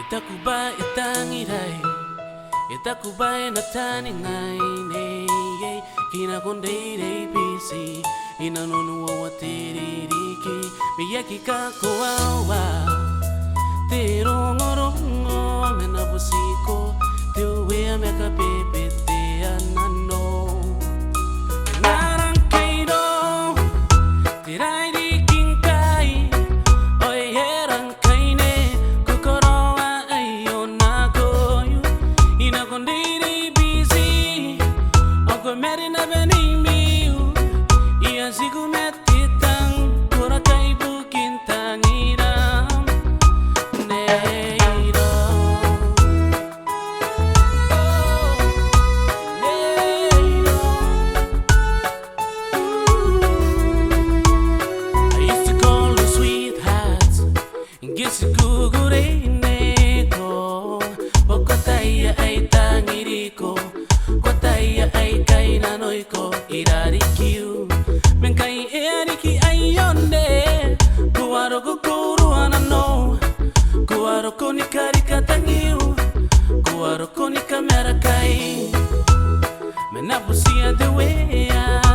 Itakuba itangirai, itakuba inatani ngai ne, kina kondeire pisi, ina nonu wa tiririki, miyaki kakoawa, te rongo mena busiko, te uwe meka pepe te anano, narang kairo, tirai di kinkai, oi herang kaine, kokoro wa ayo nakoyu, ina kondeire pisi, oko meri na benimiu, ia siku metitang, kura kai bukin tangiram, neiro. I used to call you sweetheart, guess gugure neko, pokotaya ay tangiriko, kotaya ay kay nanoiko, irarikiu, menkai eriki ayonde, kuwaro kukuru anano, kuwaro koni karika tangiu, kuwaro koni kamera kai, menabusia de wea.